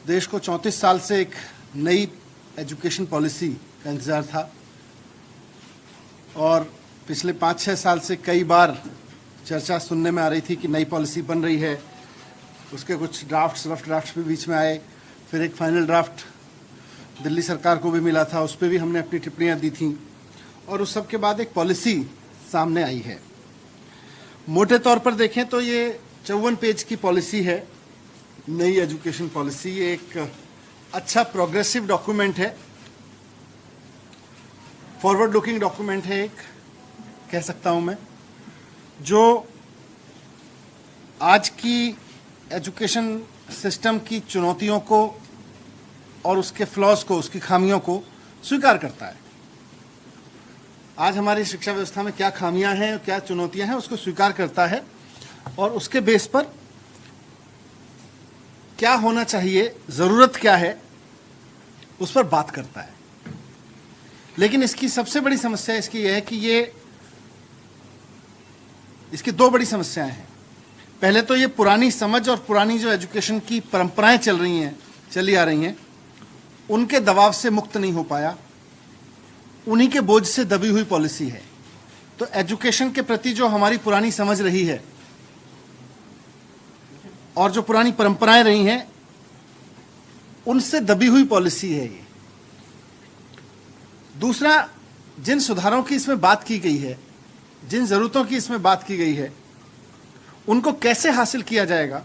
देश को 34 साल से एक नई एजुकेशन पॉलिसी का इंतज़ार था और पिछले 5-6 साल से कई बार चर्चा सुनने में आ रही थी कि नई पॉलिसी बन रही है। उसके कुछ रफ ड्राफ्ट भी बीच में आए, फिर एक फाइनल ड्राफ्ट दिल्ली सरकार को भी मिला था, उस पर भी हमने अपनी टिप्पणियां दी थी और उस सब के बाद एक पॉलिसी सामने आई है। मोटे तौर पर देखें तो ये 54 पेज की पॉलिसी है, नई एजुकेशन पॉलिसी। ये एक अच्छा प्रोग्रेसिव डॉक्यूमेंट है, फॉरवर्ड लुकिंग डॉक्यूमेंट है, एक कह सकता हूं मैं, जो आज की एजुकेशन सिस्टम की चुनौतियों को और उसके फ्लॉज को, उसकी खामियों को स्वीकार करता है। आज हमारी शिक्षा व्यवस्था में क्या खामियां हैं, क्या चुनौतियां हैं, उसको स्वीकार करता है और उसके बेस पर क्या होना चाहिए, जरूरत क्या है, उस पर बात करता है। लेकिन इसकी सबसे बड़ी समस्या इसकी यह है कि इसकी दो बड़ी समस्याएं हैं। पहले तो ये पुरानी समझ और पुरानी जो एजुकेशन की परंपराएं चली आ रही हैं, उनके दबाव से मुक्त नहीं हो पाया, उन्हीं के बोझ से दबी हुई पॉलिसी है। तो एजुकेशन के प्रति जो हमारी पुरानी समझ रही है और जो पुरानी परंपराएं रही हैं, उनसे दबी हुई पॉलिसी है ये। दूसरा, जिन सुधारों की इसमें बात की गई है, जिन जरूरतों की इसमें बात की गई है, उनको कैसे हासिल किया जाएगा,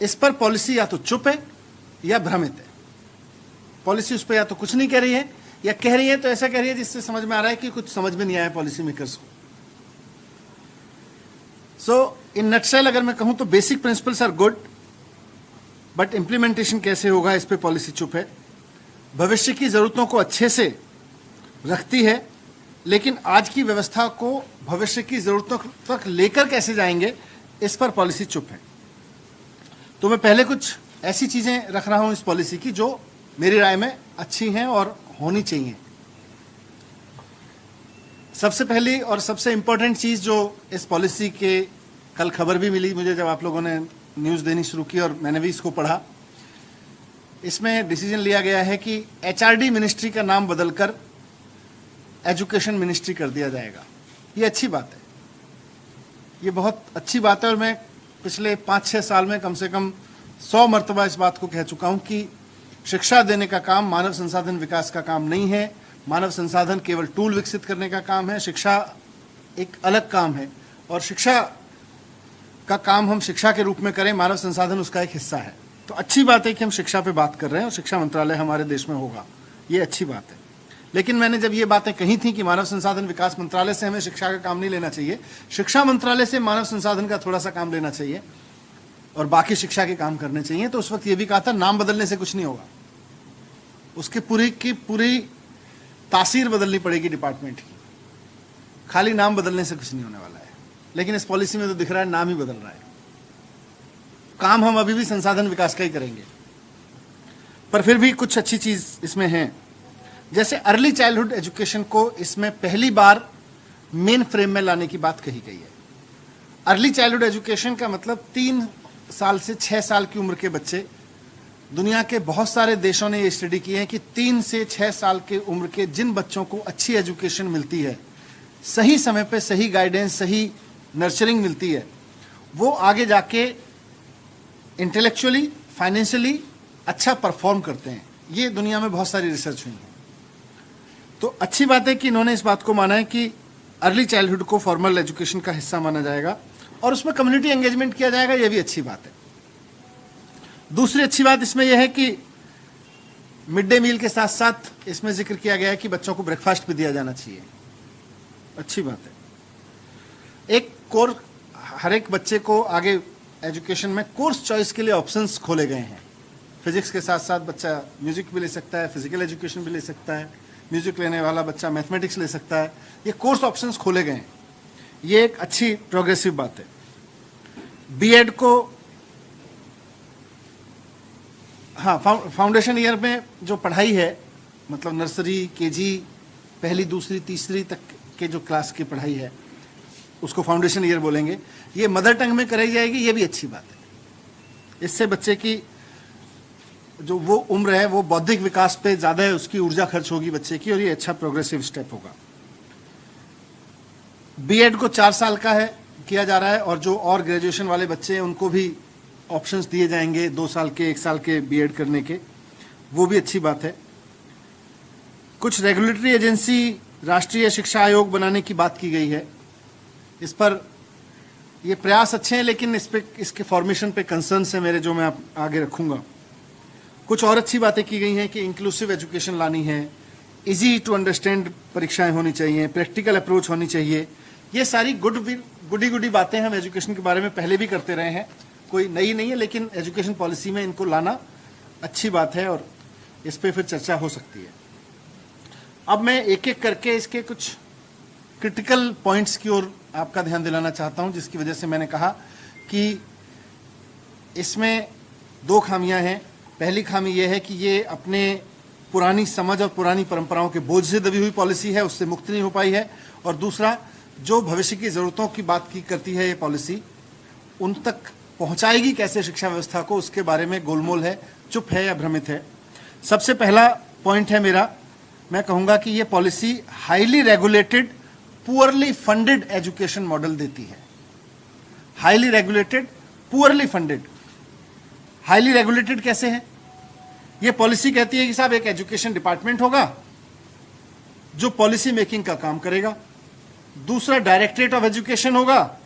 इस पर पॉलिसी या तो चुप है या भ्रमित है। पॉलिसी उस पर या तो कुछ नहीं कह रही है या कह रही है तो ऐसा कह रही है जिससे समझ में आ रहा है कि कुछ समझ में नहीं आया पॉलिसी मेकर्स को। सो इन नटशेल अगर मैं कहूं तो basic principles are good, but implementation कैसे होगा इस पे पॉलिसी चुप है। भविष्य की जरूरतों को अच्छे से रखती है, लेकिन आज की व्यवस्था को भविष्य की जरूरतों तक लेकर कैसे जाएंगे, इस पर पॉलिसी चुप है। तो मैं पहले कुछ ऐसी चीजें रख रहा हूं इस पॉलिसी की जो मेरी राय में अच्छी हैं और होनी चाहिए। सबसे पहली और सबसे इंपॉर्टेंट चीज जो इस पॉलिसी के, कल खबर भी मिली मुझे जब आप लोगों ने न्यूज देनी शुरू की और मैंने भी इसको पढ़ा, इसमें डिसीजन लिया गया है कि एचआरडी मिनिस्ट्री का नाम बदलकर एजुकेशन मिनिस्ट्री कर दिया जाएगा। ये अच्छी बात है, ये बहुत अच्छी बात है और मैं पिछले 5-6 साल में कम से कम 100 मरतबा इस बात को कह चुका हूं कि शिक्षा देने का काम मानव संसाधन विकास का काम नहीं है। मानव संसाधन केवल टूल विकसित करने का काम है, शिक्षा एक अलग काम है और शिक्षा का काम हम शिक्षा के रूप में करें, मानव संसाधन उसका एक हिस्सा है। तो अच्छी बात है कि हम शिक्षा पे बात कर रहे हैं और शिक्षा मंत्रालय हमारे देश में होगा, ये अच्छी बात है। लेकिन मैंने जब ये बातें कही थी कि मानव संसाधन विकास मंत्रालय से हमें शिक्षा का काम नहीं लेना चाहिए, शिक्षा मंत्रालय से मानव संसाधन का थोड़ा सा काम लेना चाहिए और बाकी शिक्षा के काम करने चाहिए, तो उस वक्त ये भी कहा था नाम बदलने से कुछ नहीं होगा, उसके पूरी की पूरी तासीर बदलनी पड़ेगी डिपार्टमेंट की, खाली नाम बदलने से कुछ नहीं होने वाला है। लेकिन इस पॉलिसी में तो दिख रहा है नाम ही बदल रहा है, काम हम अभी भी संसाधन विकास का ही करेंगे। पर फिर भी कुछ अच्छी चीज इसमें है, जैसे अर्ली चाइल्डहुड एजुकेशन को इसमें पहली बार मेन फ्रेम में लाने की बात कही गई है। अर्ली चाइल्डहुड एजुकेशन का मतलब 3 साल से 6 साल की उम्र के बच्चे, दुनिया के बहुत सारे देशों ने ये स्टडी की है कि 3 से 6 साल के उम्र के जिन बच्चों को अच्छी एजुकेशन मिलती है, सही समय पे सही गाइडेंस, सही नर्चरिंग मिलती है, वो आगे जाके इंटेलेक्चुअली, फाइनेंशियली अच्छा परफॉर्म करते हैं। ये दुनिया में बहुत सारी रिसर्च हुई है। तो अच्छी बात है कि इन्होंने इस बात को माना है कि अर्ली चाइल्डहुड को फॉर्मल एजुकेशन का हिस्सा माना जाएगा और उसमें कम्युनिटी एंगेजमेंट किया जाएगा, यह भी अच्छी बात है। दूसरी अच्छी बात इसमें यह है कि मिड डे मील के साथ साथ इसमें जिक्र किया गया है कि बच्चों को ब्रेकफास्ट भी दिया जाना चाहिए, अच्छी बात है। एक कोर्स, हर एक बच्चे को आगे एजुकेशन में कोर्स चॉइस के लिए ऑप्शंस खोले गए हैं। फिजिक्स के साथ साथ बच्चा म्यूजिक भी ले सकता है, फिजिकल एजुकेशन भी ले सकता है, म्यूजिक लेने वाला बच्चा मैथमेटिक्स ले सकता है, ये कोर्स ऑप्शंस खोले गए हैं, ये एक अच्छी प्रोग्रेसिव बात है। बीएड को, हाँ, फाउंडेशन ईयर में जो पढ़ाई है, मतलब नर्सरी, केजी, पहली, दूसरी, तीसरी तक के जो क्लास की पढ़ाई है, उसको फाउंडेशन ईयर बोलेंगे, ये मदर टंग में कराई जाएगी, ये भी अच्छी बात है। इससे बच्चे की जो वो उम्र है वो बौद्धिक विकास पे ज़्यादा है, उसकी ऊर्जा खर्च होगी बच्चे की, और ये अच्छा प्रोग्रेसिव स्टेप होगा। बीएड को 4 साल का है किया जा रहा है, और जो और ग्रेजुएशन वाले बच्चे हैं उनको भी ऑप्शंस दिए जाएंगे 2 साल के 1 साल के बीएड करने के, वो भी अच्छी बात है। कुछ रेगुलेटरी एजेंसी राष्ट्रीय शिक्षा आयोग बनाने की बात की गई है। इस पर ये प्रयास अच्छे हैं, लेकिन इस पे इसके फॉर्मेशन पे कंसर्न्स है मेरे, जो मैं आगे रखूंगा। कुछ और अच्छी बातें की गई हैं कि इंक्लूसिव एजुकेशन लानी है, इजी टू अंडरस्टैंड परीक्षाएं होनी चाहिए, प्रैक्टिकल अप्रोच होनी चाहिए। ये सारी गुडी बातें हम एजुकेशन के बारे में पहले भी करते रहे हैं, कोई नई नहीं है, लेकिन एजुकेशन पॉलिसी में इनको लाना अच्छी बात है और इस पर फिर चर्चा हो सकती है। अब मैं एक एक करके इसके कुछ क्रिटिकल पॉइंट्स की ओर आपका ध्यान दिलाना चाहता हूं, जिसकी वजह से मैंने कहा कि इसमें 2 खामियां हैं। पहली खामी यह है कि ये अपने पुरानी समझ और पुरानी परंपराओं के बोझ से दबी हुई पॉलिसी है, उससे मुक्त नहीं हो पाई है। और दूसरा, जो भविष्य की ज़रूरतों की बात की करती है ये पॉलिसी, उन तक पहुंचाएगी कैसे शिक्षा व्यवस्था को, उसके बारे में गोलमोल है, चुप है या भ्रमित है। सबसे पहला पॉइंट है मेरा, मैं कहूँगा कि ये policy highly regulated poorly funded education model देती है। Highly regulated poorly funded. Highly regulated कैसे है? ये पॉलिसी कहती है कि साहब एक एजुकेशन डिपार्टमेंट होगा जो पॉलिसी मेकिंग का काम करेगा, दूसरा डायरेक्टरेट ऑफ एजुकेशन होगा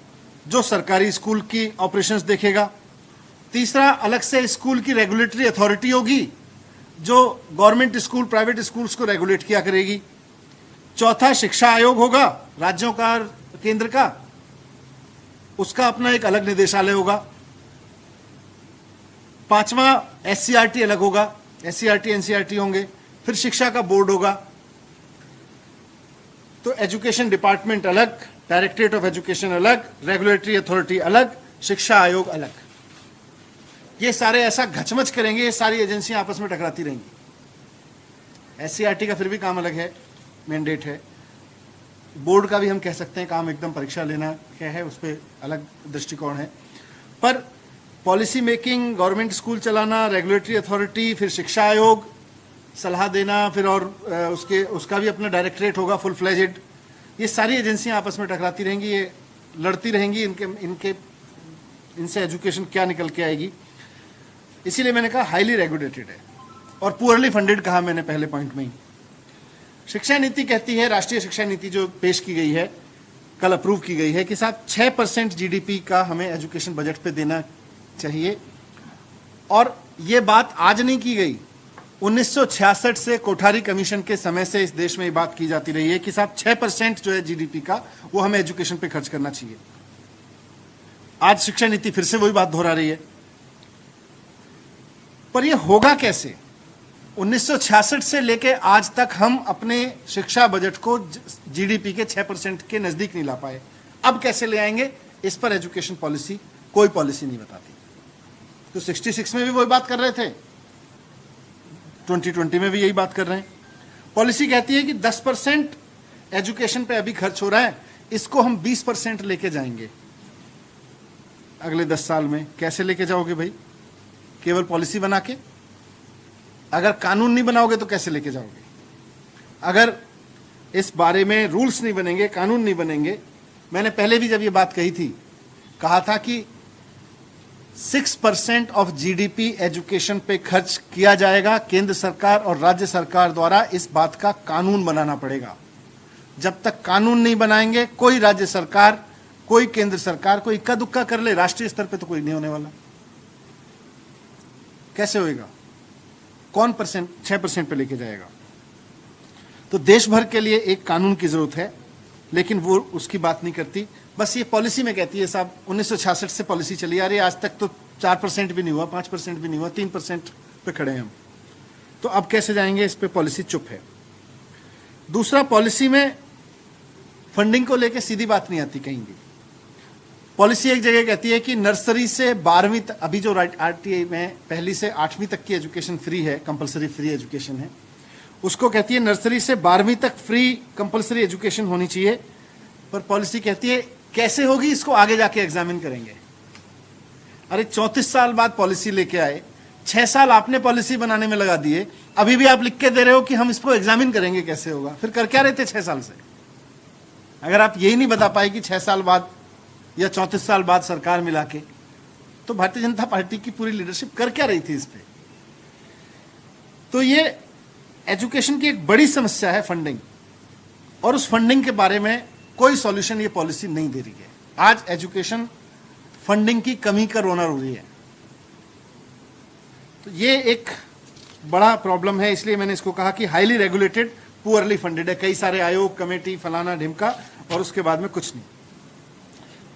जो सरकारी स्कूल की ऑपरेशंस देखेगा, तीसरा अलग से स्कूल की रेगुलेटरी अथॉरिटी होगी जो गवर्नमेंट स्कूल प्राइवेट स्कूल्स को रेगुलेट किया करेगी, चौथा शिक्षा आयोग होगा राज्यों का और केंद्र का, उसका अपना एक अलग निदेशालय होगा, पांचवा एससीईआरटी अलग होगा, एससीईआरटी एनसीईआरटी होंगे, फिर शिक्षा का बोर्ड होगा। तो एजुकेशन डिपार्टमेंट अलग, डायरेक्टरेट ऑफ एजुकेशन अलग, रेगुलेटरी अथॉरिटी अलग, शिक्षा आयोग अलग। ये सारे ऐसा घचमच करेंगे, ये सारी एजेंसियां आपस में टकराती रहेंगी। एससीईआरटी का फिर भी काम अलग है, मैंडेट है। बोर्ड का भी हम कह सकते हैं काम एकदम परीक्षा लेना क्या है, उस पर अलग दृष्टिकोण है। पर पॉलिसी मेकिंग, गवर्नमेंट स्कूल चलाना, रेगुलेटरी अथॉरिटी, फिर शिक्षा आयोग, सलाह देना, फिर और उसका भी अपना डायरेक्टरेट होगा फुल फ्लेजेड। ये सारी एजेंसियां आपस में टकराती रहेंगी, ये लड़ती रहेंगी, इनसे एजुकेशन क्या निकल के आएगी। इसीलिए मैंने कहा हाईली रेगुलेटेड है और पुअरली फंडेड कहा मैंने पहले पॉइंट में ही। शिक्षा नीति कहती है, राष्ट्रीय शिक्षा नीति जो पेश की गई है, कल अप्रूव की गई है, कि साहब 6% जीडीपी का हमें एजुकेशन बजट पे देना चाहिए। और ये बात आज नहीं की गई, 1966 से कोठारी कमीशन के समय से इस देश में ये बात की जाती रही है कि साहब 6% जो है जीडीपी का वो हमें एजुकेशन पे खर्च करना चाहिए। आज शिक्षा नीति फिर से वही बात दोहरा रही है। पर ये होगा कैसे? 1966 से लेके आज तक हम अपने शिक्षा बजट को जीडीपी के 6% के नजदीक नहीं ला पाए। अब कैसे ले आएंगे? इस पर एजुकेशन पॉलिसी कोई पॉलिसी नहीं बताती। तो 66 में भी वही बात कर रहे थे, 2020 में भी यही बात कर रहे हैं। पॉलिसी कहती है कि 10% एजुकेशन पे अभी खर्च हो रहा है, इसको हम 20% लेके जाएंगे अगले 10 साल में। कैसे लेके जाओगे भाई? केवल पॉलिसी बना के? अगर कानून नहीं बनाओगे तो कैसे लेके जाओगे? अगर इस बारे में रूल्स नहीं बनेंगे, कानून नहीं बनेंगे। मैंने पहले भी जब ये बात कही थी, कहा था कि 6% ऑफ जीडीपी एजुकेशन पे खर्च किया जाएगा। केंद्र सरकार और राज्य सरकार द्वारा इस बात का कानून बनाना पड़ेगा। जब तक कानून नहीं बनाएंगे, कोई राज्य सरकार, कोई केंद्र सरकार, कोई इक्का दुक्का कर ले, राष्ट्रीय स्तर पे तो कोई नहीं होने वाला। कैसे होएगा? कौन 6% पे लेके जाएगा? तो देश भर के लिए एक कानून की जरूरत है, लेकिन वो उसकी बात नहीं करती। बस ये पॉलिसी में कहती है साहब 1966 से पॉलिसी चली आ रही है, आज तक तो 4% भी नहीं हुआ, 5% भी नहीं हुआ, 3% पे खड़े हैं हम। तो अब कैसे जाएंगे? इस पे पॉलिसी चुप है। दूसरा, पॉलिसी में फंडिंग को लेके सीधी बात नहीं आती कहीं भी। पॉलिसी एक जगह कहती है कि नर्सरी से 12वीं तक, अभी जो आरटीआई में 1ली से 8वीं तक की एजुकेशन फ्री है, कंपलसरी फ्री एजुकेशन है, उसको कहती है नर्सरी से 12वीं तक फ्री कंपलसरी एजुकेशन होनी चाहिए। पर पॉलिसी कहती है कैसे होगी, इसको आगे जाके एग्जामिन करेंगे। अरे 34 साल बाद पॉलिसी लेके आए, 6 साल आपने पॉलिसी बनाने में लगा दिए, अभी भी आप लिख के दे रहे हो कि हम इसको एग्जामिन करेंगे, कैसे होगा? फिर कर क्या रहे थे 6 साल से? अगर आप यही नहीं बता पाए कि 6 साल बाद या 34 साल बाद सरकार मिला के, तो भारतीय जनता पार्टी की पूरी लीडरशिप कर क्या रही थी इस पे? तो ये एजुकेशन की एक बड़ी समस्या है फंडिंग, और उस फंडिंग के बारे में कोई सॉल्यूशन ये पॉलिसी नहीं दे रही है। आज एजुकेशन फंडिंग की कमी का रोना रो रही है, तो ये एक बड़ा प्रॉब्लम है। इसलिए मैंने इसको कहा कि हाईली रेगुलेटेड, पुअरली फंडेड है। कई सारे आयोग, कमेटी, फलाना ढिमका, और उसके बाद में कुछ नहीं।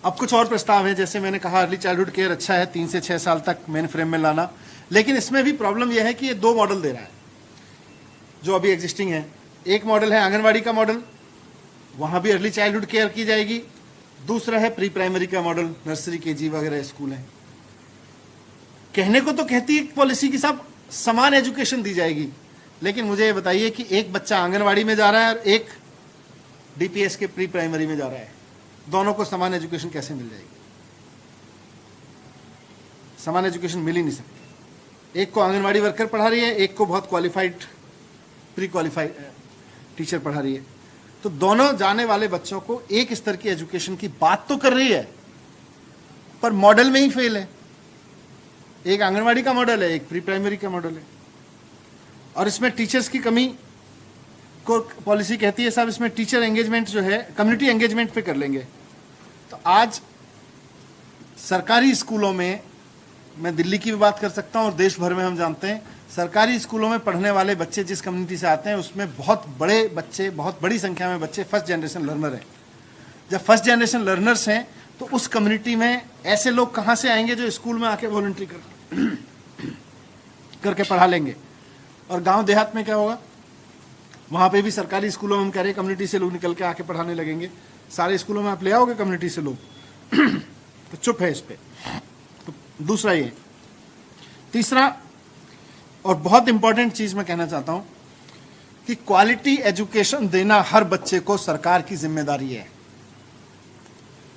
अब कुछ और प्रस्ताव हैं, जैसे मैंने कहा अर्ली चाइल्डहुड केयर अच्छा है, 3 से 6 साल तक मेन फ्रेम में लाना, लेकिन इसमें भी प्रॉब्लम यह है कि ये 2 मॉडल दे रहा है जो अभी एग्जिस्टिंग है। एक मॉडल है आंगनवाड़ी का मॉडल, वहां भी अर्ली चाइल्डहुड केयर की जाएगी। दूसरा है प्री प्राइमरी का मॉडल, नर्सरी, केजी वगैरह स्कूल है। कहने को तो कहती है पॉलिसी की साहब समान एजुकेशन दी जाएगी, लेकिन मुझे ये बताइए कि एक बच्चा आंगनवाड़ी में जा रहा है और एक डीपीएस के प्री प्राइमरी में जा रहा है, दोनों को समान एजुकेशन कैसे मिल जाएगी? समान एजुकेशन मिल ही नहीं सकती। एक को आंगनवाड़ी वर्कर पढ़ा रही है, एक को बहुत क्वालिफाइड प्री क्वालिफाइड टीचर पढ़ा रही है, तो दोनों जाने वाले बच्चों को एक स्तर की एजुकेशन की बात तो कर रही है, पर मॉडल में ही फेल है। एक आंगनवाड़ी का मॉडल है, एक प्री प्राइमरी का मॉडल है, और इसमें टीचर्स की कमी को पॉलिसी कहती है साहब इसमें टीचर एंगेजमेंट जो है कम्युनिटी एंगेजमेंट पे कर लेंगे। तो आज सरकारी स्कूलों में, मैं दिल्ली की भी बात कर सकता हूं और देश भर में हम जानते हैं, सरकारी स्कूलों में पढ़ने वाले बच्चे जिस कम्युनिटी से आते हैं उसमें बहुत बड़े बच्चे, बहुत बड़ी संख्या में बच्चे फर्स्ट जनरेशन लर्नर हैं। जब फर्स्ट जनरेशन लर्नर्स हैं तो उस कम्युनिटी में ऐसे लोग कहाँ से आएंगे जो स्कूल में आके वॉलंटरी करके पढ़ा लेंगे? और गांव देहात में क्या होगा? वहां पे भी सरकारी स्कूलों में हम कह रहे हैं कम्युनिटी से लोग निकल के आके पढ़ाने लगेंगे। सारे स्कूलों में आप ले आओगे कम्युनिटी से लोग? तो चुप है इस पे। तो दूसरा ये। तीसरा और बहुत इंपॉर्टेंट चीज मैं कहना चाहता हूं कि क्वालिटी एजुकेशन देना हर बच्चे को सरकार की जिम्मेदारी है।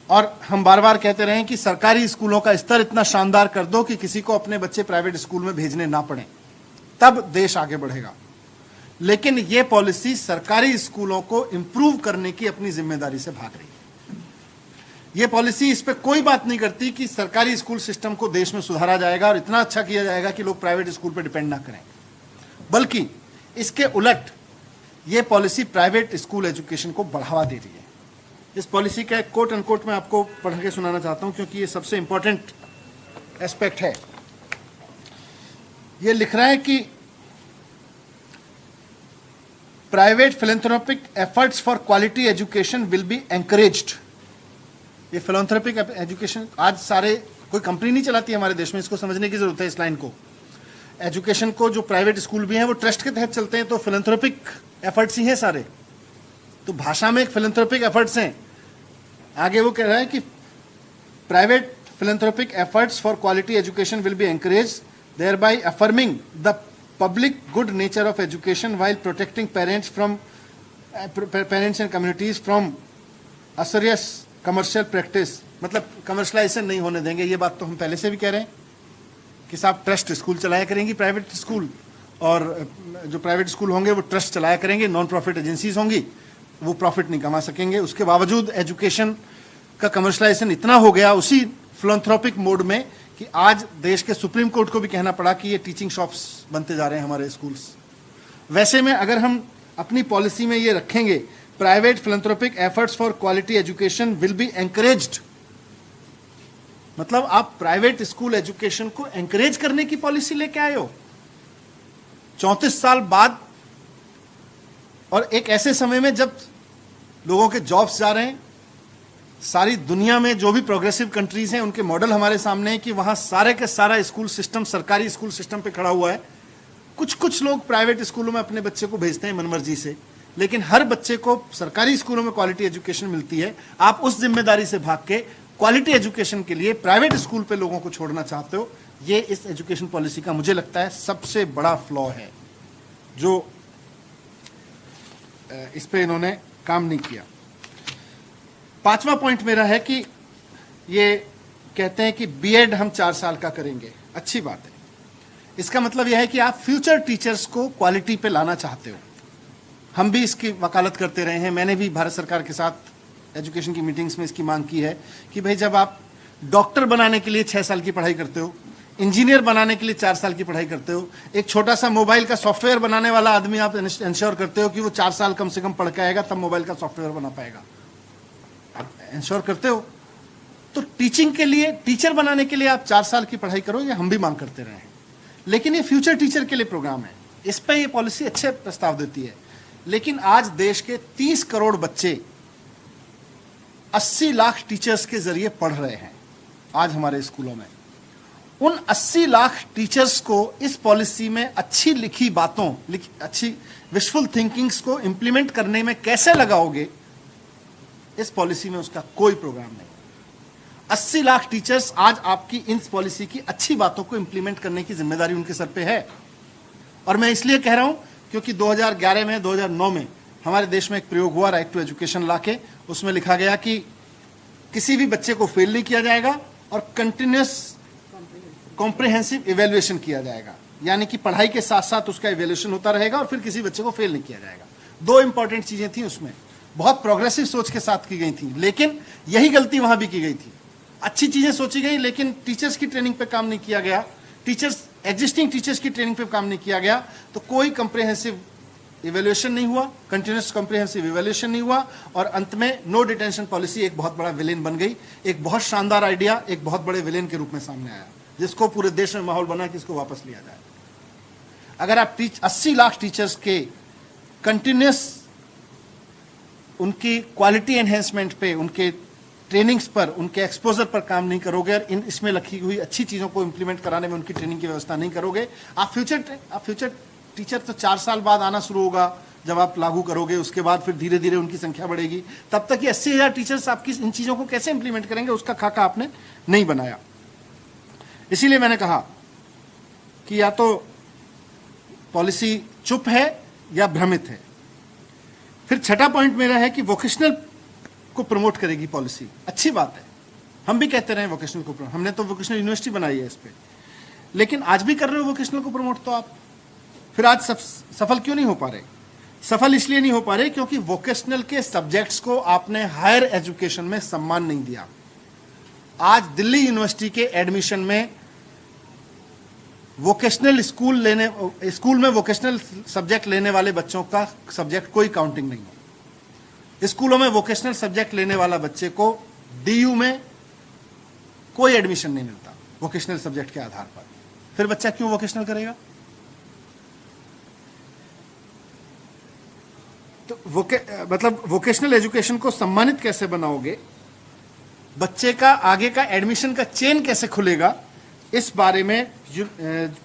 और हम बार बार कहते रहे कि सरकारी स्कूलों का स्तर इतना शानदार कर दो कि किसी को अपने बच्चे प्राइवेट स्कूल में भेजने ना पड़े, तब देश आगे बढ़ेगा। लेकिन यह पॉलिसी सरकारी स्कूलों को इंप्रूव करने की अपनी जिम्मेदारी से भाग रही है। यह पॉलिसी इस पे कोई बात नहीं करती कि सरकारी स्कूल सिस्टम को देश में सुधारा जाएगा और इतना अच्छा किया जाएगा कि लोग प्राइवेट स्कूल पर डिपेंड ना करें, बल्कि इसके उलट यह पॉलिसी प्राइवेट स्कूल एजुकेशन को बढ़ावा दे रही है। इस पॉलिसी का एक कोट अनकोट मैं आपको पढ़ के सुनाना चाहता हूं, क्योंकि यह सबसे इंपॉर्टेंट एस्पेक्ट है। यह लिख रहा है कि private philanthropic efforts for quality education will be encouraged. ये फिलैंथ्रोपिक एजुकेशन आज सारे, कोई कंपनी नहीं चलाती हमारे देश में, इसको समझने की जरूरत है इस लाइन को। एजुकेशन को जो प्राइवेट स्कूल भी हैं वो ट्रस्ट के तहत चलते हैं, तो फिलैंथ्रोपिक एफर्ट्स ही हैं सारे। तो भाषा में एक फिलैंथ्रोपिक एफर्ट्स हैं। आगे वो कह रहा है कि private philanthropic efforts for quality education will be encouraged, thereby affirming the public good nature of education while protecting parents and communities from usurious commercial practice। मतलब कमर्शलाइजेशन नहीं होने देंगे। ये बात तो हम पहले से भी कह रहे हैं कि साहब ट्रस्ट स्कूल चलाया करेंगी प्राइवेट स्कूल, और जो प्राइवेट स्कूल होंगे वो ट्रस्ट चलाया करेंगे, नॉन प्रॉफिट एजेंसीज होंगी, वो प्रॉफिट नहीं कमा सकेंगे। उसके बावजूद एजुकेशन का कमर्शलाइजेशन इतना हो गया उसी फिलैंथ्रोपिक मोड में कि आज देश के सुप्रीम कोर्ट को भी कहना पड़ा कि ये टीचिंग शॉप्स बनते जा रहे हैं हमारे स्कूल्स। वैसे में अगर हम अपनी पॉलिसी में ये रखेंगे private philanthropic efforts for quality education will be encouraged, मतलब आप प्राइवेट स्कूल एजुकेशन को एनकरेज करने की पॉलिसी लेके आए हो 34 साल बाद, और एक ऐसे समय में जब लोगों के जॉब्स जा रहे हैं। सारी दुनिया में जो भी प्रोग्रेसिव कंट्रीज हैं उनके मॉडल हमारे सामने है कि वहां सारे के सारा स्कूल सिस्टम सरकारी स्कूल सिस्टम पे खड़ा हुआ है। कुछ लोग प्राइवेट स्कूलों में अपने बच्चे को भेजते हैं मनमर्जी से, लेकिन हर बच्चे को सरकारी स्कूलों में क्वालिटी एजुकेशन मिलती है। आप उस जिम्मेदारी से भाग के क्वालिटी एजुकेशन के लिए प्राइवेट स्कूल पे लोगों को छोड़ना चाहते हो। ये इस एजुकेशन पॉलिसी का मुझे लगता है सबसे बड़ा फ्लॉ है, जो इस पे इन्होंने काम नहीं किया। 5वां पॉइंट मेरा है कि ये कहते हैं कि बीएड हम 4 साल का करेंगे, अच्छी बात है। इसका मतलब यह है कि आप फ्यूचर टीचर्स को क्वालिटी पे लाना चाहते हो। हम भी इसकी वकालत करते रहे हैं। मैंने भी भारत सरकार के साथ एजुकेशन की मीटिंग्स में इसकी मांग की है कि भाई जब आप डॉक्टर बनाने के लिए 6 साल की पढ़ाई करते हो, इंजीनियर बनाने के लिए 4 साल की पढ़ाई करते हो, एक छोटा सा मोबाइल का सॉफ्टवेयर बनाने वाला आदमी आप इंश्योर करते हो कि वो 4 साल कम से कम पढ़ के आएगा तब मोबाइल का सॉफ्टवेयर बना पाएगा, आप इंश्योर करते हो। तो टीचिंग के लिए, टीचर बनाने के लिए आप 4 साल की पढ़ाई करो, ये हम भी मांग करते रहे हैं। लेकिन ये फ्यूचर टीचर के लिए प्रोग्राम है, इस पर ये पॉलिसी अच्छे प्रस्ताव देती है। लेकिन आज देश के 30 करोड़ बच्चे 80 लाख टीचर्स के जरिए पढ़ रहे हैं आज हमारे स्कूलों में। उन 80 लाख टीचर्स को इस पॉलिसी में अच्छी लिखी बातों, अच्छी विशफुल थिंकिंग्स को इंप्लीमेंट करने में कैसे लगाओगे, इस पॉलिसी में उसका कोई प्रोग्राम नहीं। 80 लाख टीचर्स आज आपकी इस पॉलिसी की अच्छी बातों को इंप्लीमेंट करने की जिम्मेदारी उनके सर पे है। और मैं इसलिए कह रहा हूं क्योंकि 2011 में, 2009 में हमारे देश में एक प्रयोग हुआ राइट टू एजुकेशन ला के। उसमें लिखा गया कि किसी भी बच्चे को फेल नहीं किया जाएगा और कंटिन्यूअस कॉम्प्रिहेंसिव इवैल्यूएशन किया जाएगा, यानी कि पढ़ाई के साथ साथ उसका इवैल्यूएशन होता रहेगा और फिर किसी बच्चे को फेल नहीं किया जाएगा। 2 इंपॉर्टेंट चीजें थी उसमें, बहुत प्रोग्रेसिव सोच के साथ की गई थी। लेकिन यही गलती वहां भी की गई थी। अच्छी चीजें सोची गई लेकिन टीचर्स की ट्रेनिंग पे काम नहीं किया गया, एग्जिस्टिंग टीचर्स की ट्रेनिंग पे काम नहीं किया गया, तो कोई कंप्रिहेंसिव इवैल्यूएशन नहीं हुआ, कंटिन्यूअस कंप्रिहेंसिव इवैल्यूएशन नहीं हुआ और अंत में नो डिटेंशन पॉलिसी एक बहुत बड़ा विलेन बन गई। एक बहुत शानदार आइडिया एक बहुत बड़े विलेन के रूप में सामने आया, जिसको पूरे देश में माहौल बना कि इसको वापस लिया जाए। अगर आप 80 लाख टीचर्स के कंटिन्यूअस उनकी क्वालिटी एनहेंसमेंट पे, उनके ट्रेनिंग्स पर, उनके एक्सपोजर पर काम नहीं करोगे और इसमें लिखी हुई अच्छी चीजों को इंप्लीमेंट कराने में उनकी ट्रेनिंग की व्यवस्था नहीं करोगे, आप फ्यूचर टीचर तो 4 साल बाद आना शुरू होगा जब आप लागू करोगे। उसके बाद फिर धीरे धीरे उनकी संख्या बढ़ेगी। तब तक ये 80,000 टीचर्स आपकी इन चीजों को कैसे इंप्लीमेंट करेंगे, उसका खाका आपने नहीं बनाया। इसीलिए मैंने कहा कि या तो पॉलिसी चुप है या भ्रमित है। फिर छठा पॉइंट मेरा है कि वोकेशनल को प्रमोट करेगी पॉलिसी, अच्छी बात है। हम भी कहते रहे वोकेशनल को प्रमोट, हमने तो वोकेशनल यूनिवर्सिटी बनाई है इस पे, लेकिन आज भी कर रहे हो वोकेशनल को प्रमोट, तो आप फिर आज सफल क्यों नहीं हो पा रहे? सफल इसलिए नहीं हो पा रहे क्योंकि वोकेशनल के सब्जेक्ट्स को आपने हायर एजुकेशन में सम्मान नहीं दिया। आज दिल्ली यूनिवर्सिटी के एडमिशन में वोकेशनल स्कूल में वोकेशनल सब्जेक्ट लेने वाले बच्चों का सब्जेक्ट कोई काउंटिंग नहीं है। स्कूलों में वोकेशनल सब्जेक्ट लेने वाला बच्चे को डीयू में कोई एडमिशन नहीं मिलता वोकेशनल सब्जेक्ट के आधार पर। फिर बच्चा क्यों वोकेशनल करेगा? तो मतलब वोकेशनल एजुकेशन को सम्मानित कैसे बनाओगे, बच्चे का आगे का एडमिशन का चेन कैसे खुलेगा, इस बारे में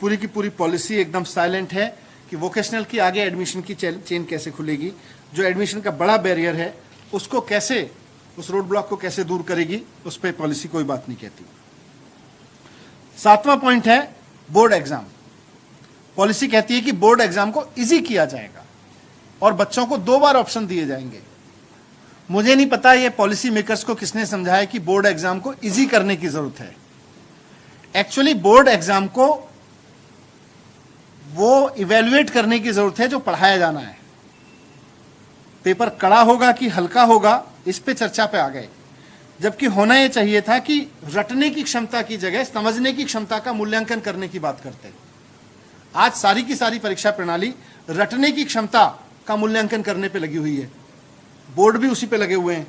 पूरी की पूरी पॉलिसी एकदम साइलेंट है कि वोकेशनल की आगे एडमिशन की चेन कैसे खुलेगी, जो एडमिशन का बड़ा बैरियर है उसको कैसे, उस रोड ब्लॉक को कैसे दूर करेगी, उस पर पॉलिसी कोई बात नहीं कहती। 7वां पॉइंट है बोर्ड एग्जाम। पॉलिसी कहती है कि बोर्ड एग्जाम को इजी किया जाएगा और बच्चों को 2 बार ऑप्शन दिए जाएंगे। मुझे नहीं पता ये पॉलिसी मेकर्स को किसने समझाया कि बोर्ड एग्जाम को इजी करने की जरूरत है। एक्चुअली बोर्ड एग्जाम को वो इवेल्युएट करने की जरूरत है जो पढ़ाया जाना है। पेपर कड़ा होगा कि हल्का होगा, इस पे चर्चा पे आ गए, जबकि होना यह चाहिए था कि रटने की क्षमता की जगह समझने की क्षमता का मूल्यांकन करने की बात करते हैं। आज सारी की सारी परीक्षा प्रणाली रटने की क्षमता का मूल्यांकन करने पे लगी हुई है, बोर्ड भी उसी पे लगे हुए हैं।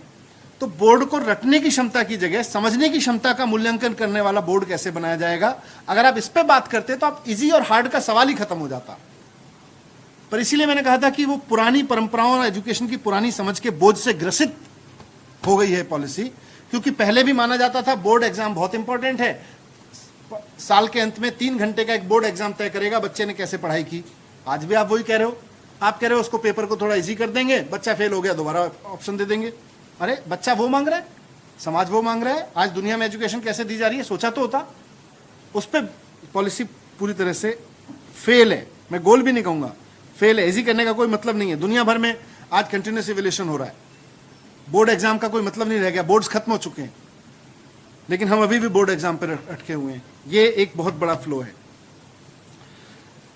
तो बोर्ड को रटने की क्षमता की जगह समझने की क्षमता का मूल्यांकन करने वाला बोर्ड कैसे बनाया जाएगा? अगर आप इस पे बात करते तो आप इजी और हार्ड का सवाल ही खत्म हो जाता। पर इसीलिए मैंने कहा था कि वो पुरानी परंपराओं और एजुकेशन की पुरानी समझ के बोझ से ग्रसित हो गई है पॉलिसी। क्योंकि पहले भी माना जाता था बोर्ड एग्जाम बहुत इंपॉर्टेंट है, साल के अंत में 3 घंटे का एक बोर्ड एग्जाम तय करेगा बच्चे ने कैसे पढ़ाई की। आज भी आप वही कह रहे हो, आप कह रहे हो उसको पेपर को थोड़ा इजी कर देंगे, बच्चा फेल हो गया दोबारा ऑप्शन दे देंगे। अरे बच्चा वो मांग रहा है, समाज वो मांग रहा है। आज दुनिया में एजुकेशन कैसे दी जा रही है सोचा तो होता। उस पर पॉलिसी पूरी तरह से फेल है, मैं गोल भी नहीं कहूंगा, फेल है। इजी करने का कोई मतलब नहीं है। दुनिया भर में आज कंटिन्यूस इवैल्यूएशन हो रहा है, बोर्ड एग्जाम का कोई मतलब नहीं रह गया, बोर्ड्स खत्म हो चुके हैं, लेकिन हम अभी भी बोर्ड एग्जाम पर अटके हुए हैं। ये एक बहुत बड़ा फ्लो है।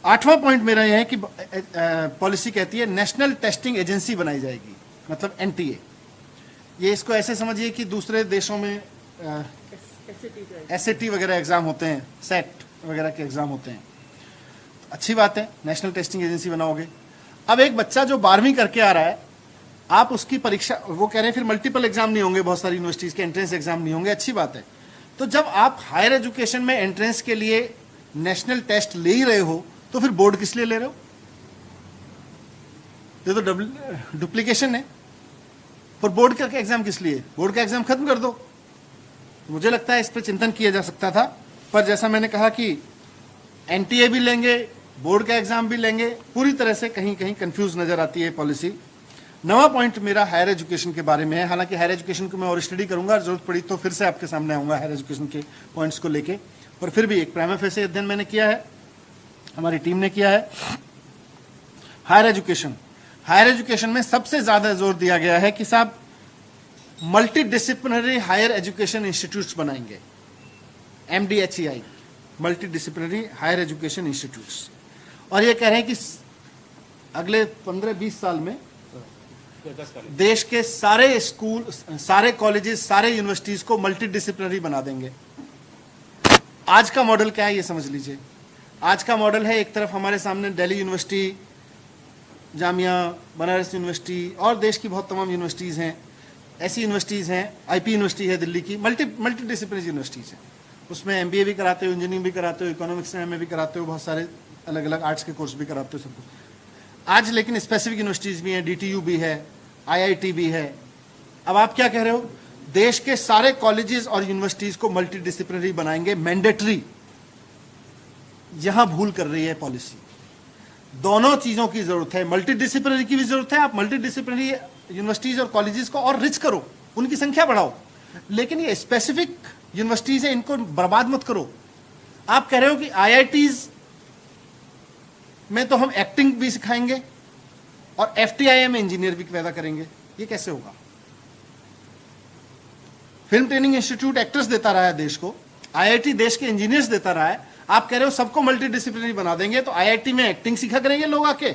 8वां पॉइंट मेरा यह है कि पॉलिसी कहती है नेशनल टेस्टिंग एजेंसी बनाई जाएगी, मतलब एनटीए। ये इसको ऐसे समझिए कि दूसरे देशों में एसएटी वगैरह एग्जाम होते हैं, सेट वगैरह के एग्जाम होते हैं। अच्छी बात है, नेशनल टेस्टिंग एजेंसी बनाओगे। अब एक बच्चा जो 12वीं करके आ रहा है, आप उसकी परीक्षा, वो कह रहे हैं फिर मल्टीपल एग्जाम नहीं होंगे, बहुत सारी यूनिवर्सिटीज के एंट्रेंस एग्जाम नहीं होंगे, अच्छी बात है। तो जब आप हायर एजुकेशन में एंट्रेंस के लिए नेशनल टेस्ट ले ही रहे हो, तो फिर बोर्ड किस लिए ले रहे हो? ये तो डुप्लीकेशन है। पर बोर्ड का एग्जाम किस लिए? बोर्ड का एग्जाम खत्म कर दो। मुझे लगता है इस पर चिंतन किया जा सकता था, पर जैसा मैंने कहा कि एनटीए भी लेंगे, बोर्ड का एग्जाम भी लेंगे, पूरी तरह से कहीं कहीं कंफ्यूज नजर आती है पॉलिसी। 9वां पॉइंट मेरा हायर एजुकेशन के बारे में है। हालांकि हायर एजुकेशन को मैं और स्टडी करूंगा, जरूरत पड़ी तो फिर से आपके सामने आऊंगा हायर एजुकेशन के पॉइंट्स को लेके, पर फिर भी एक प्राइमा फेसी अध्ययन मैंने किया है, हमारी टीम ने किया है। हायर एजुकेशन में सबसे ज्यादा जोर दिया गया है कि साहब multi disciplinary higher education institutes बनाएंगे, MDHEI, multi disciplinary higher education institutes. और ये कह रहे हैं कि अगले 15-20 साल में देश के सारे स्कूल, सारे कॉलेजेस, सारे यूनिवर्सिटीज को मल्टी डिसिप्लिनरी बना देंगे। आज का मॉडल क्या है ये समझ लीजिए। आज का मॉडल है, एक तरफ हमारे सामने दिल्ली यूनिवर्सिटी, जामिया, बनारस यूनिवर्सिटी और देश की बहुत तमाम यूनिवर्सिटीज़ हैं, ऐसी यूनिवर्सिटीज़ हैं, IP यूनिवर्सिटी है दिल्ली की, मल्टी डिसिप्लिनरी यूनिवर्सिटीज़ हैं। उसमें MBA भी कराते हो, इंजीनियरिंग भी कराते हो, इकोनॉमिक्स में MA भी कराते हो, बहुत सारे अलग अलग आर्ट्स के कोर्स भी कराते हो, सब कुछ। आज लेकिन स्पेसिफिक यूनिवर्सिटीज़ भी हैं, DTU भी है, IIT भी है। अब आप क्या कह रहे हो? देश के सारे कॉलेजेस और यूनिवर्सिटीज़ को मल्टी डिसिप्लिनरी बनाएंगे, मैंडेटरी। यहां भूल कर रही है पॉलिसी। दोनों चीजों की जरूरत है, मल्टी डिसिप्लिनरी की भी जरूरत है। आप मल्टी डिसिप्लिनरी यूनिवर्सिटीज और कॉलेजेस को और रिच करो, उनकी संख्या बढ़ाओ, लेकिन ये स्पेसिफिक यूनिवर्सिटीज है, इनको बर्बाद मत करो। आप कह रहे हो कि IITs में तो हम एक्टिंग भी सिखाएंगे और FTII में इंजीनियर भी पैदा करेंगे, ये कैसे होगा? फिल्म ट्रेनिंग इंस्टीट्यूट एक्टर्स देता रहा है देश को, IIT देश के इंजीनियर्स देता रहा है। आप कह रहे हो सबको मल्टी डिसिप्लिनरी बना देंगे, तो IIT में एक्टिंग सीखा करेंगे लोग आके,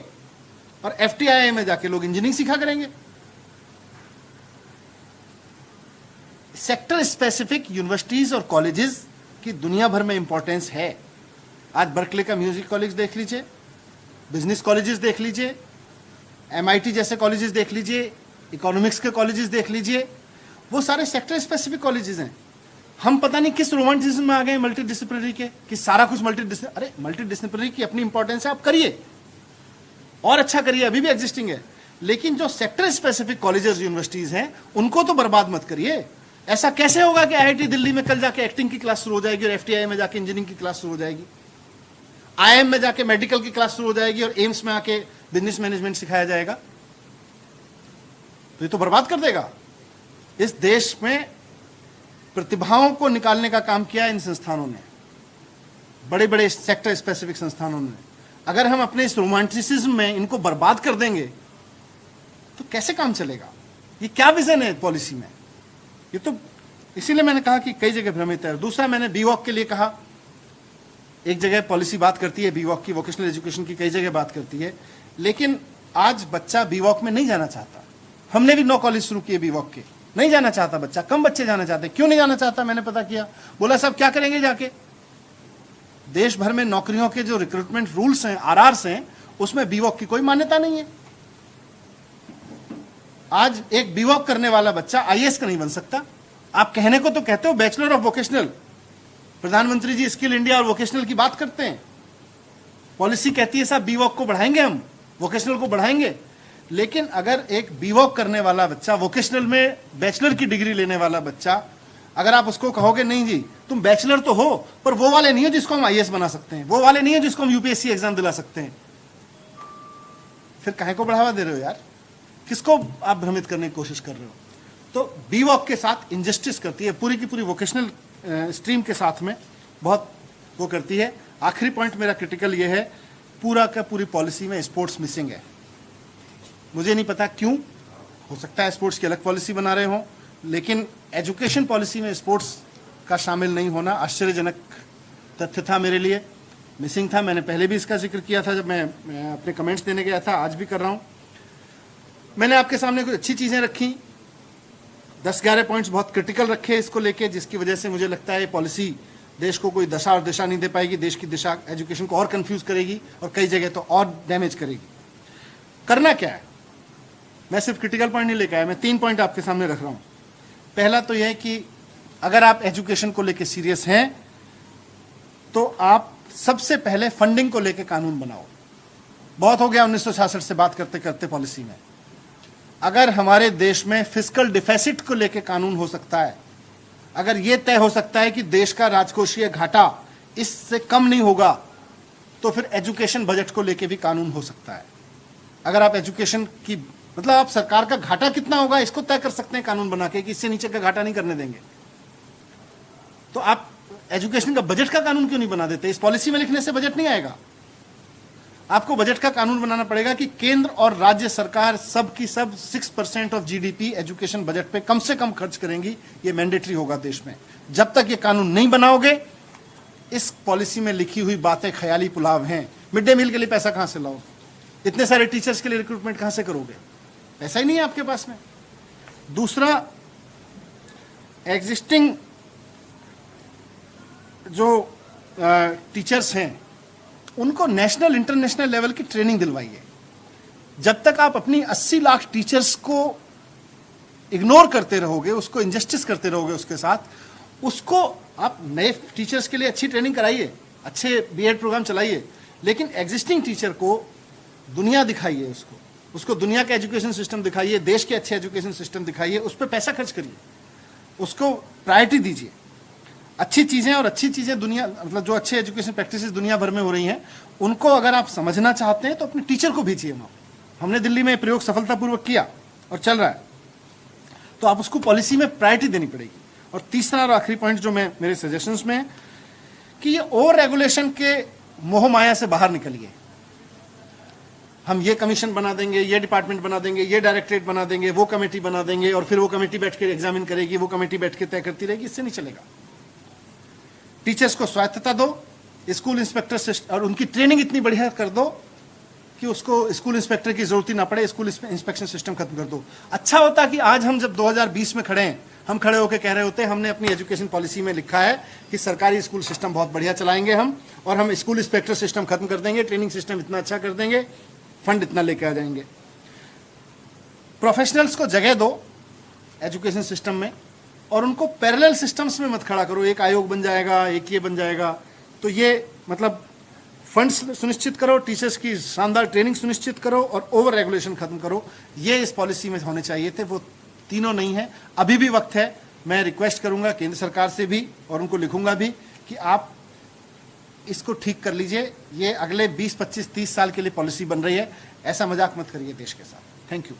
और FTII में जाके लोग इंजीनियरिंग सीखा करेंगे। सेक्टर स्पेसिफिक यूनिवर्सिटीज और कॉलेजेस की दुनिया भर में इंपॉर्टेंस है। आज बर्कले का म्यूजिक कॉलेज देख लीजिए, बिजनेस कॉलेजेस देख लीजिए, MIT जैसे कॉलेजेस देख लीजिए, इकोनॉमिक्स के कॉलेजेस देख लीजिए, वो सारे सेक्टर स्पेसिफिक कॉलेजेस हैं। हम पता नहीं किस रोमांटिज्म में आ गए मल्टी डिसिप्लिनरी के, कि सारा कुछ अरे मल्टी डिसिप्लिनरी की अपनी इंपॉर्टेंस है, आप करिए और अच्छा करिए, अभी भी एग्जिस्टिंग है, लेकिन जो सेक्टर स्पेसिफिक कॉलेजेस यूनिवर्सिटीज हैं उनको तो बर्बाद मत करिए। ऐसा कैसे होगा कि IIT दिल्ली में कल जाके एक्टिंग की क्लास शुरू हो जाएगी और FTII में जाके इंजीनियरिंग की क्लास शुरू हो जाएगी, IIM में जाके मेडिकल की क्लास शुरू हो जाएगी और एम्स में आके बिजनेस मैनेजमेंट सिखाया जाएगा? तो ये तो बर्बाद कर देगा। इस देश में प्रतिभाओं को निकालने का काम किया इन संस्थानों ने, बड़े बड़े सेक्टर स्पेसिफिक संस्थानों ने। अगर हम अपने इस रोमांटिसिज्म में इनको बर्बाद कर देंगे तो कैसे काम चलेगा? ये क्या विजन है पॉलिसी में? ये तो इसीलिए मैंने कहा कि कई जगह भ्रमित है। दूसरा, मैंने BVOC के लिए कहा, एक जगह पॉलिसी बात करती है BVOC की, वोकेशनल एजुकेशन की कई जगह बात करती है, लेकिन आज बच्चा BVOC में नहीं जाना चाहता। हमने भी 9 कॉलेज शुरू किए BVOC के, नहीं जाना चाहता बच्चा, कम बच्चे जाना चाहते हैं। क्यों नहीं जाना चाहता? मैंने पता किया, बोला साहब क्या करेंगे जाके? देश भर में नौकरियों के जो रिक्रूटमेंट रूल्स हैं, RRs हैं, उसमें BVOC की कोई मान्यता नहीं है। आज एक BVOC करने वाला बच्चा IAS का नहीं बन सकता। आप कहने को तो कहते हो बैचलर ऑफ वोकेशनल, प्रधानमंत्री जी स्किल इंडिया और वोकेशनल की बात करते हैं, पॉलिसी कहती है साहब BVOC को बढ़ाएंगे, हम वोकेशनल को बढ़ाएंगे, लेकिन अगर एक BVOC करने वाला बच्चा, वोकेशनल में बैचलर की डिग्री लेने वाला बच्चा, अगर आप उसको कहोगे नहीं जी तुम बैचलर तो हो पर वो वाले नहीं हो जिसको हम IAS बना सकते हैं, वो वाले नहीं हो जिसको हम UPSC एग्जाम दिला सकते हैं, फिर काहे को बढ़ावा दे रहे हो यार? किसको आप भ्रमित करने की कोशिश कर रहे हो? तो BVOC के साथ इंजस्टिस करती है, पूरी की पूरी वोकेशनल स्ट्रीम के साथ में बहुत वो करती है। आखिरी पॉइंट मेरा क्रिटिकल ये है, पूरा का पूरी पॉलिसी में स्पोर्ट्स मिसिंग है। मुझे नहीं पता क्यों, हो सकता है स्पोर्ट्स की अलग पॉलिसी बना रहे हो, लेकिन एजुकेशन पॉलिसी में स्पोर्ट्स का शामिल नहीं होना आश्चर्यजनक तथ्य था मेरे लिए। मिसिंग था। मैंने पहले भी इसका जिक्र किया था जब मैं अपने कमेंट्स देने गया था, आज भी कर रहा हूं। मैंने आपके सामने कुछ अच्छी चीजें रखी, 10-11 पॉइंट्स बहुत क्रिटिकल रखे इसको लेके, जिसकी वजह से मुझे लगता है पॉलिसी देश को कोई दशा और दिशा नहीं दे पाएगी, देश की दिशा एजुकेशन को और कंफ्यूज करेगी और कई जगह तो और डैमेज करेगी। करना क्या है, मैं सिर्फ क्रिटिकल पॉइंट नहीं लेकर आया, मैं 3 पॉइंट आपके सामने रख रहा हूं। पहला तो यह है कि अगर आप एजुकेशन को लेकर सीरियस हैं तो आप सबसे पहले फंडिंग को लेकर कानून बनाओ। बहुत हो गया 1966 से बात करते करते पॉलिसी में। अगर हमारे देश में फिस्कल डिफिसिट को लेकर कानून हो सकता है, अगर यह तय हो सकता है कि देश का राजकोषीय घाटा इससे कम नहीं होगा, तो फिर एजुकेशन बजट को लेकर भी कानून हो सकता है। अगर आप एजुकेशन की मतलब आप सरकार का घाटा कितना होगा इसको तय कर सकते हैं कानून बना के कि इससे नीचे का घाटा नहीं करने देंगे, तो आप एजुकेशन का बजट का कानून क्यों नहीं बना देते? इस पॉलिसी में लिखने से बजट नहीं आएगा। आपको बजट का कानून बनाना पड़ेगा कि केंद्र और राज्य सरकार सब की सब 6% ऑफ जीडीपी एजुकेशन बजट पे कम से कम खर्च करेंगी। ये मैंडेटरी होगा देश में। जब तक ये कानून नहीं बनाओगे, इस पॉलिसी में लिखी हुई बातें ख्याली पुलाव हैं। मिड डे मील के लिए पैसा कहां से लाओ? इतने सारे टीचर्स के लिए रिक्रूटमेंट कहां से करोगे? पैसा ही नहीं है आपके पास में। दूसरा, एग्जिस्टिंग जो टीचर्स हैं उनको नेशनल इंटरनेशनल लेवल की ट्रेनिंग दिलवाइए। जब तक आप अपनी 80 लाख टीचर्स को इग्नोर करते रहोगे, उसको इंजस्टिस करते रहोगे उसके साथ, उसको आप नए टीचर्स के लिए अच्छी ट्रेनिंग कराइए, अच्छे बीएड प्रोग्राम चलाइए, लेकिन एग्जिस्टिंग टीचर को दुनिया दिखाइए, उसको दुनिया का एजुकेशन सिस्टम दिखाइए, देश के अच्छे एजुकेशन सिस्टम दिखाइए, उस पर पैसा खर्च करिए, उसको प्रायोरिटी दीजिए। अच्छी चीजें और अच्छी चीजें दुनिया मतलब जो अच्छे एजुकेशन प्रैक्टिसेस दुनिया भर में हो रही हैं, उनको अगर आप समझना चाहते हैं तो अपने टीचर को भेजिए वहां। हमने दिल्ली में प्रयोग सफलतापूर्वक किया और चल रहा है, तो आप उसको पॉलिसी में प्रायोरिटी देनी पड़ेगी। और तीसरा और आखिरी पॉइंट जो मैं मेरे सजेशंस में है कि ये ओवर रेगुलेशन के मोह माया से बाहर निकलिए। हम ये कमीशन बना देंगे, ये डिपार्टमेंट बना देंगे, ये डायरेक्टरेट बना देंगे, वो कमेटी बना देंगे और फिर वो कमेटी बैठ के एग्जामिन करेगी, वो कमेटी बैठ के तय करती रहेगी, इससे नहीं चलेगा। टीचर्स को स्वायत्तता दो, स्कूल इंस्पेक्टर से और उनकी ट्रेनिंग इतनी बढ़िया कर दो कि उसको स्कूल इंस्पेक्टर की जरूरत ही ना पड़े, स्कूल इंस्पेक्शन सिस्टम खत्म कर दो। अच्छा होता कि आज हम जब 2020 में खड़े हैं, हम खड़े होकर कह रहे होते हमने अपनी एजुकेशन पॉलिसी में लिखा है कि सरकारी स्कूल सिस्टम बहुत बढ़िया चलाएंगे हम, और हम स्कूल इंस्पेक्टर सिस्टम खत्म कर देंगे, ट्रेनिंग सिस्टम इतना अच्छा कर देंगे, फंड इतना लेके आ जाएंगे। प्रोफेशनल्स को जगह दो एजुकेशन सिस्टम में और उनको पैरेलल सिस्टम्स में मत खड़ा करो। एक आयोग बन जाएगा, एक ये बन जाएगा, तो ये मतलब फंड्स सुनिश्चित करो, टीचर्स की शानदार ट्रेनिंग सुनिश्चित करो और ओवर रेगुलेशन खत्म करो। ये इस पॉलिसी में होने चाहिए थे, वो तीनों नहीं है। अभी भी वक्त है। मैं रिक्वेस्ट करूंगा केंद्र सरकार से भी और उनको लिखूंगा भी कि आप इसको ठीक कर लीजिए। ये अगले 20, 25, 30 साल के लिए पॉलिसी बन रही है, ऐसा मजाक मत करिए देश के साथ। Thank you.